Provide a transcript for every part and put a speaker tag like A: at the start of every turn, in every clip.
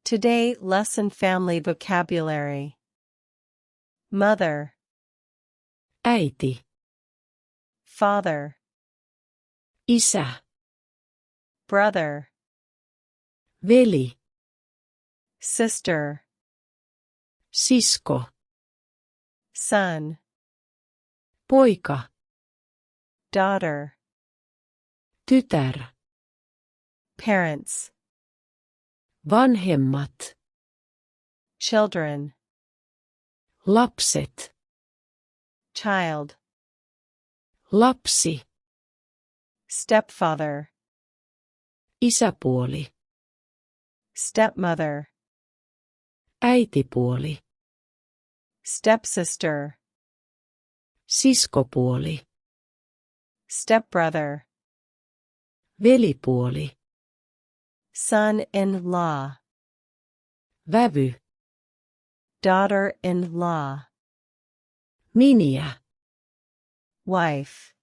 A: Today lesson family vocabulary. Mother,
B: äiti,
A: father,
B: isä,
A: brother,
B: veli,
A: sister,
B: sisko,
A: son,
B: poika,
A: daughter,
B: tytär,
A: parents,
B: vanhemmat,
A: children,
B: lapset,
A: child,
B: lapsi,
A: stepfather,
B: isäpuoli,
A: stepmother,
B: äitipuoli,
A: stepsister,
B: siskopuoli,
A: stepbrother,
B: velipuoli,
A: son-in-law,
B: vävy,
A: daughter-in-law,
B: miniä,
A: wife,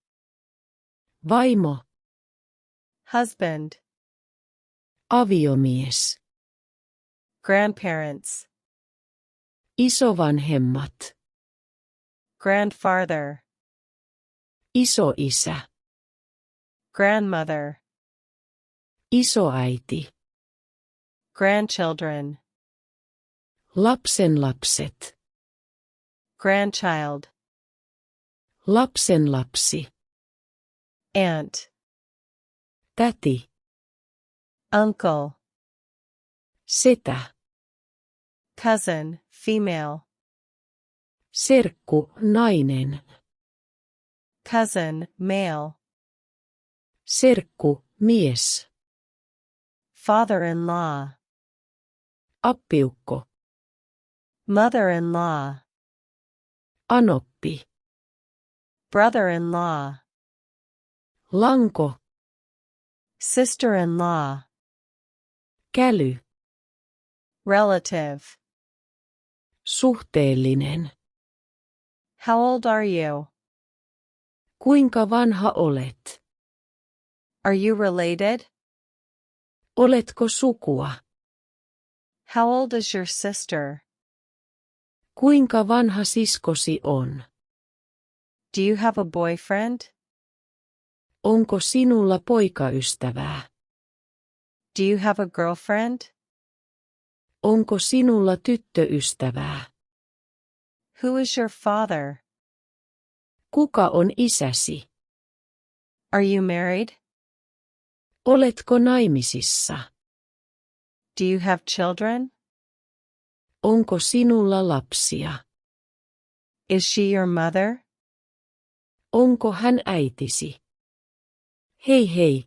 B: vaimo,
A: husband,
B: aviomies,
A: grandparents,
B: isovanhemmat,
A: grandfather,
B: isoisä,
A: grandmother,
B: isoäiti,
A: grandchildren,
B: lapsenlapset,
A: grandchild,
B: lapsenlapsi,
A: aunt,
B: täti,
A: uncle,
B: setä,
A: cousin, female,
B: serkku, nainen,
A: cousin, male,
B: serkku, mies,
A: father-in-law,
B: appiukko,
A: mother-in-law,
B: anoppi,
A: brother-in-law,
B: lanko,
A: sister-in-law,
B: käly,
A: relative.
B: suhteellinen.
A: How old are you?
B: Kuinka vanha olet?
A: Are you related?
B: Oletko sukua?
A: How old is your sister?
B: Kuinka vanha siskosi on?
A: Do you have a boyfriend?
B: Onko sinulla poikaystävää?
A: Do you have a girlfriend?
B: Onko sinulla tyttöystävää?
A: Who is your father?
B: Kuka on isäsi?
A: Are you married?
B: Oletko naimisissa?
A: Do you have children?
B: Onko sinulla lapsia?
A: Is she your mother?
B: Onko hän äitisi? Hei hei,